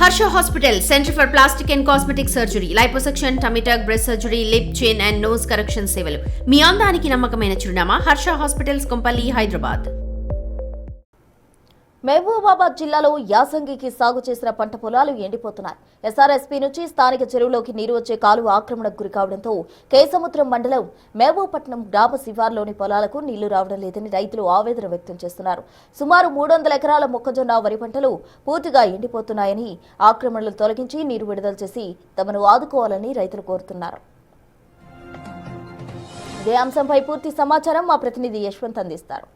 Harsha Hospital, Center for Plastic and Cosmetic Surgery, Liposuction, Tummy tuck, breast surgery, lip, chin and nose correction సేవలు. మీ అందానికి నమ్మకమైన చిరునామా Harsha hospitals Kompally Hyderabad. Mahabubabad జిల్లాలో యాసంగికి సాగు చేసిన పంట పొలాలు ఎండిపోతున్నాయి. ఎస్ఆర్ఎస్పీ నుంచి స్థానిక చెరువులోకి నీరు వచ్చే కాలువ ఆక్రమణకు గురి కావడంతో కేసముద్రం మండలం మహబూబపట్నం గ్రామ శివార్లోని పొలాలకు నీళ్లు రావడం లేదని రైతులు ఆవేదన వ్యక్తం చేస్తున్నారు. సుమారు 300 ఎకరాల మొక్కజొన్న వరి పంటలు పూర్తిగా ఎండిపోతున్నాయని, ఆక్రమణలు తొలగించి నీరు విడుదల చేసి తమను ఆదుకోవాలని రైతులు కోరుతున్నారు. ఇదే అంశంపై పూర్తి సమాచారం మా ప్రతినిధి యశ్వంత్ అందిస్తారు.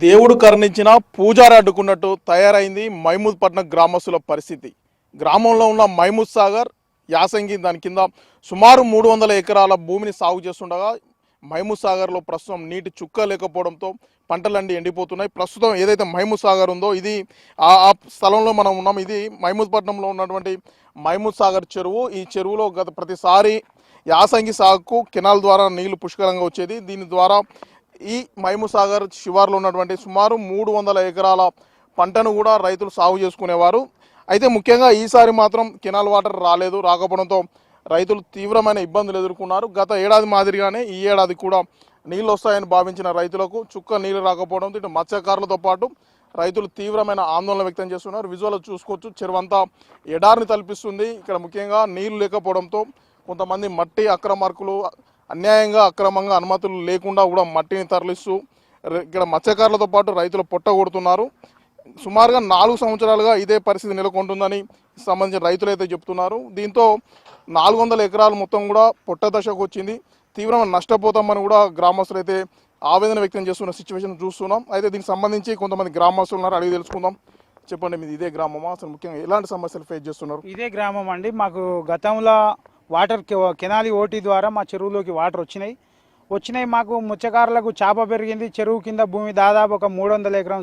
దేవుడు కరుణించిన పూజారి అడ్డుకున్నట్టు తయారైంది మహమూద్పట్నం గ్రామస్తుల పరిస్థితి. గ్రామంలో ఉన్న మహమూద్ సాగర్ యాసంగి దాని కింద సుమారు 300 ఎకరాల భూమిని సాగు చేస్తుండగా మహమూద్ సాగర్లో ప్రస్తుతం నీటి చుక్క లేకపోవడంతో పంటలన్నీ ఎండిపోతున్నాయి. ప్రస్తుతం ఏదైతే మహమూద్ సాగర్ ఉందో ఇది ఆ స్థలంలో మనం ఉన్నాం. ఇది మహమూద్పట్నంలో ఉన్నటువంటి మహమూద్ సాగర్ చెరువు. ఈ చెరువులో గత ప్రతిసారి యాసంగి సాగుకు కెనాల్ ద్వారా నీళ్లు పుష్కలంగా వచ్చేది. దీని ద్వారా ఈ మహమూద్ సాగర్ శివార్లో ఉన్నటువంటి సుమారు 300 ఎకరాల పంటను కూడా రైతులు సాగు చేసుకునేవారు. అయితే ముఖ్యంగా ఈసారి మాత్రం కెనాల్ వాటర్ రాకపోవడంతో రైతులు తీవ్రమైన ఇబ్బందులు ఎదుర్కొన్నారు. గత ఏడాది మాదిరిగానే ఈ ఏడాది కూడా నీళ్ళు వస్తాయని భావించిన రైతులకు చుక్క నీళ్ళు రాకపోవడంతో ఇటు మత్స్యకారులతో పాటు రైతులు తీవ్రమైన ఆందోళన వ్యక్తం చేస్తున్నారు. విజువల్ చూసుకోవచ్చు, చెరువంతా ఎడారిని తలపిస్తుంది. ఇక్కడ ముఖ్యంగా నీళ్లు లేకపోవడంతో కొంతమంది మట్టి అక్రమార్కులు అన్యాయంగా అక్రమంగా అనుమతులు లేకుండా కూడా మట్టిని తరలిస్తూ ఇక్కడ మత్స్యకారులతో పాటు రైతులు పొట్టగొడుతున్నారు. సుమారుగా 4 సంవత్సరాలుగా ఇదే పరిస్థితి నెలకొంటుందని సంబంధించిన రైతులు అయితే చెప్తున్నారు. దీంతో 400 ఎకరాలు మొత్తం కూడా పొట్ట దశకు వచ్చింది. తీవ్రంగా నష్టపోతామని కూడా గ్రామస్తులు అయితే ఆవేదన వ్యక్తం చేస్తున్న సిచ్యువేషన్ చూస్తున్నాం. అయితే దీనికి సంబంధించి కొంతమంది గ్రామస్తులు ఉన్నారు, అడిగి తెలుసుకుందాం. చెప్పండి, మీది ఇదే గ్రామమా? అసలు ముఖ్యంగా ఎలాంటి సమస్యలు ఫేస్ చేస్తున్నారు? ఇదే గ్రామం అండి. మాకు గతంలో వాటర్ కెనాలి ఓటీ ద్వారా మా చెరువులోకి వాటర్ వచ్చినాయి. మాకు మత్స్యకారులకు చేప పెరిగింది. చెరువు కింద భూమి దాదాపు ఒక 300 ఎకరం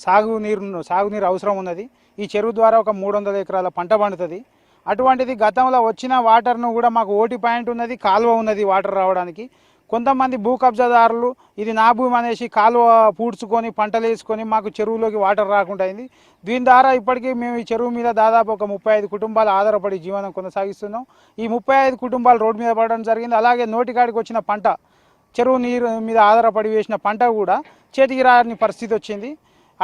సాగునీరు అవసరం ఉన్నది. ఈ చెరువు ద్వారా ఒక 300 ఎకరాల పంట పండుతుంది. అటువంటిది గతంలో వచ్చిన వాటర్ను కూడా మాకు ఓటీ పాయింట్ ఉన్నది, కాలువ ఉన్నది వాటర్ రావడానికి. కొంతమంది భూ కబ్జాదారులు ఇది నా భూమి అనేసి కాలువ పూడ్చుకొని పంటలు వేసుకొని మాకు చెరువులోకి వాటర్ రాకుండా అయింది. దీని ద్వారా ఇప్పటికీ మేము ఈ చెరువు మీద దాదాపు ఒక 35 కుటుంబాలు ఆధారపడి జీవనం కొనసాగిస్తున్నాం. ఈ 35 కుటుంబాలు రోడ్డు మీద పడడం జరిగింది. అలాగే నోటికాడికి వచ్చిన పంట, చెరువు నీరు మీద ఆధారపడి వేసిన పంట కూడా చేతికి రాని పరిస్థితి వచ్చింది.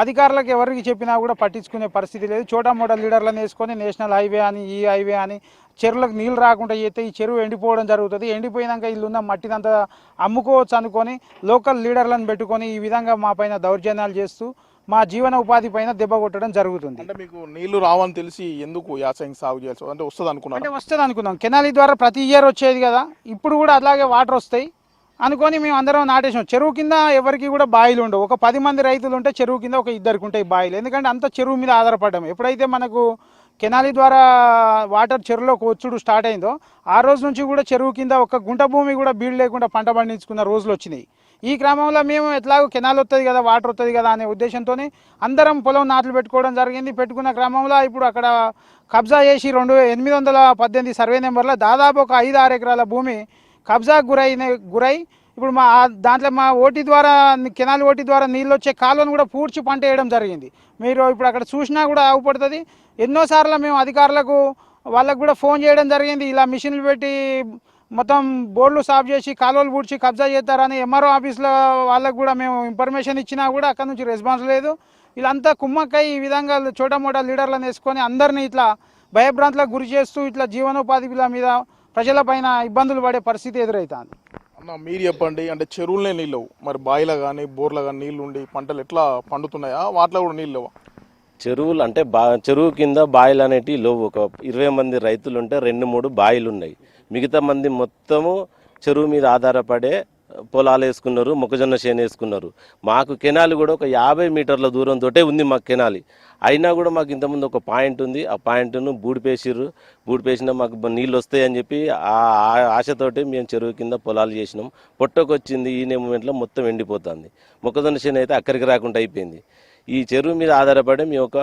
అధికారులకు ఎవరికి చెప్పినా కూడా పట్టించుకునే పరిస్థితి లేదు. చోటా మోటా లీడర్లను వేసుకొని నేషనల్ హైవే అని ఈ హైవే అని చెరువులకు నీళ్ళు రాకుండా చేస్తే ఈ చెరువు ఎండిపోవడం జరుగుతుంది. ఎండిపోయినాక ఇల్లున్న మట్టినంతా అమ్ముకోవచ్చు అనుకొని లోకల్ లీడర్లను పెట్టుకొని ఈ విధంగా మా పైన దౌర్జన్యాలు చేస్తూ మా జీవన ఉపాధి పైన దెబ్బ కొట్టడం జరుగుతుంది. అంటే మీకు నీళ్లు రావని తెలిసి ఎందుకు యాసంగి సాగు చేయాల్సి అంటే వస్తుంది అనుకున్నాం. కెనాలి ద్వారా ప్రతి ఇయర్ వచ్చేది కదా, ఇప్పుడు కూడా అలాగే వాటర్ వస్తాయి అనుకొని మేము అందరం నాటేసాం. చెరువు కింద ఎవరికి కూడా బాయిలు ఉండవు. ఒక 10 మంది రైతులు ఉంటే చెరువు కింద ఒక 2 ఉంటాయి బాయిలు. ఎందుకంటే అంత చెరువు మీద ఆధారపడ్డాము. ఎప్పుడైతే మనకు కెనాలి ద్వారా వాటర్ చెరువులోకి వచ్చుడు స్టార్ట్ అయిందో ఆ రోజు నుంచి కూడా చెరువు కింద ఒక గుంట భూమి కూడా బీడు లేకుండా పంట పండించుకున్న రోజులు వచ్చినాయి. ఈ క్రమంలో మేము ఎట్లాగో కెనాల్ వస్తుంది కదా, వాటర్ వస్తుంది కదా అనే ఉద్దేశంతో అందరం పొలం నాట్లు పెట్టుకోవడం జరిగింది. పెట్టుకున్న క్రమంలో ఇప్పుడు అక్కడ కబ్జా చేసి 818 సర్వే నెంబర్లో దాదాపు ఒక 5-6 ఎకరాల భూమి కబ్జాకు గురై ఇప్పుడు దాంట్లో మా ఓటీ ద్వారా కెనాల్ ఓటీ ద్వారా నీళ్ళు వచ్చే కాలువను కూడా పూడ్చి పంట వేయడం జరిగింది. మీరు ఇప్పుడు అక్కడ చూసినా కూడా ఆగుపడుతుంది. ఎన్నోసార్లు మేము అధికారులకు వాళ్ళకు కూడా ఫోన్ చేయడం జరిగింది. ఇలా మిషన్లు పెట్టి మొత్తం బోర్డులు సాఫ్ చేసి కాలువలు పూడ్చి కబ్జా చేస్తారని ఎంఆర్ఓ ఆఫీస్లో వాళ్ళకు కూడా మేము ఇన్ఫర్మేషన్ ఇచ్చినా కూడా అక్కడ నుంచి రెస్పాన్స్ లేదు. వీళ్ళంతా కుమ్మక్కై ఈ విధంగా చోటా మోటా లీడర్లను వేసుకొని అందరినీ ఇట్లా భయభ్రాంతులకు గురి చేస్తూ ఇట్లా జీవనోపాధి మీద ప్రజలపైన ఇబ్బందులు పడే పరిస్థితి ఎదురవుతుంది. అన్న, మీరు చెప్పండి, అంటే చెరువులనే నీళ్ళు మరి బాయిలో కానీ బోర్లో కానీ నీళ్ళు ఉండి పంటలు ఎట్లా పండుతున్నాయా? వాటిలో కూడా నీళ్ళు లేవా? చెరువులు అంటే చెరువు కింద బాయిలు అనేటివి లేవు. ఒక 20 మంది రైతులు ఉంటే 2-3 బాయిలు ఉన్నాయి. మిగతా మంది మొత్తము చెరువు మీద ఆధారపడే పొలాలు వేసుకున్నారు, మొక్కజొన్న చేను వేసుకున్నారు. మాకు కెనాలి కూడా ఒక 50 మీటర్ల దూరంతో ఉంది మాకు కెనాలి. అయినా కూడా మాకు ఇంతకుముందు ఒక పాయింట్ ఉంది. ఆ పాయింట్ను బూడిపేసినా మాకు నీళ్ళు వస్తాయని చెప్పి ఆ ఆశతోటి మేము చెరువు కింద పొలాలు చేసినాం. పొట్టకొచ్చింది. ఈ మూమెంట్లో మొత్తం ఎండిపోతుంది. మొక్కజొన్న చేను అయితే అక్కడికి రాకుండా అయిపోయింది. ఈ చెరువు మీద ఆధారపడి మేము ఒక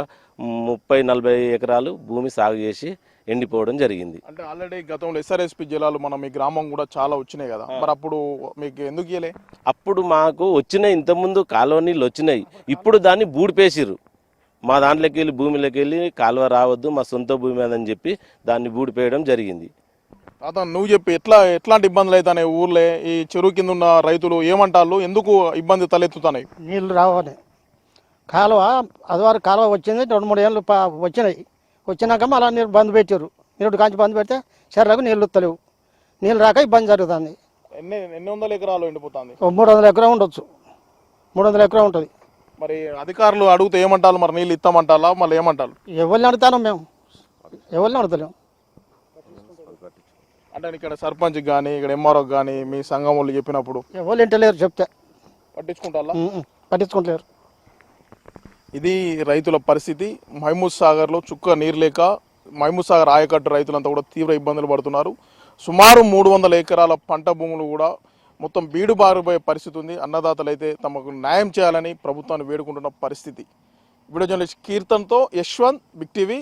30-40 ఎకరాలు భూమి సాగు చేసి ఎండిపోవడం జరిగింది. అంటే ఆల్రెడీ గతంలో ఎస్ఆర్ఎస్పి జలాలు మనం మీ గ్రామం కూడా చాలా వచ్చినాయి కదా, మరి అప్పుడు మీకు ఎందుకు ఇయ్యలే? అప్పుడు మాకు వచ్చినాయి, ఇంతకుముందు కాలువ నీళ్ళు వచ్చినాయి. ఇప్పుడు దాన్ని బూడిపేసిర్రు. మా దాంట్లోకి వెళ్ళి భూమిలోకి వెళ్ళి కాలువ రావద్దు, మా సొంత భూమి అదని చెప్పి దాన్ని బూడిపేయడం జరిగింది. తాత నువ్వు చెప్పి ఎట్లాంటి ఇబ్బందులు అవుతాయి ఊర్లే? ఈ చెరువు కింద ఉన్న రైతులు ఏమంటారు? ఎందుకు ఇబ్బంది తలెత్తుతున్నాయి? నీళ్లు రావాలి. కాలువ అదివారు కాలువ వచ్చింది, 2-3 ఏళ్ళు వచ్చినాయి. వచ్చినాక మళ్ళీ నీళ్ళు బంద్ పెట్టారు. నీళ్ళు కాంచి బంద్ పెడితే చెర్లకు నీళ్ళు వస్తలేవు. నీళ్ళు రాక ఇబ్బంది జరుగుతుంది. ఎన్ని వందల ఎకరాలు ఎండిపోతుంది? 300 ఎకరం ఉండొచ్చు, 300 ఎకరం ఉంటుంది. మరి అధికారులు అడిగితే ఏమంటారు? మరి నీళ్ళు ఇస్తామంటారా? మళ్ళీ ఏమంటారు? ఎవరిని అడుగుతాను మేము, ఎవరిని అడుగుతలేము. అంటే ఇక్కడ సర్పంచ్ కానీ ఇక్కడ ఎంఆర్ఓ కానీ మీ సంఘం వాళ్ళు చెప్పినప్పుడు ఎవరు ఇంటలేరు, చెప్తే పట్టించుకుంటారా? పట్టించుకుంటలేరు. ఇది రైతుల పరిస్థితి. మహమూద్ సాగర్లో చుక్క నీరు లేక మహమూద్ సాగర్ ఆయకట్టు రైతులంతా కూడా తీవ్ర ఇబ్బందులు పడుతున్నారు. సుమారు 300 ఎకరాల పంట భూములు కూడా మొత్తం బీడు బారిపోయే పరిస్థితి ఉంది. అన్నదాతలు అయితే తమకు న్యాయం చేయాలని ప్రభుత్వాన్ని వేడుకుంటున్న పరిస్థితి. వీడియో జర్నలిస్ట్ కీర్తన్తో యశ్వంత్, బిగ్ టీవీ.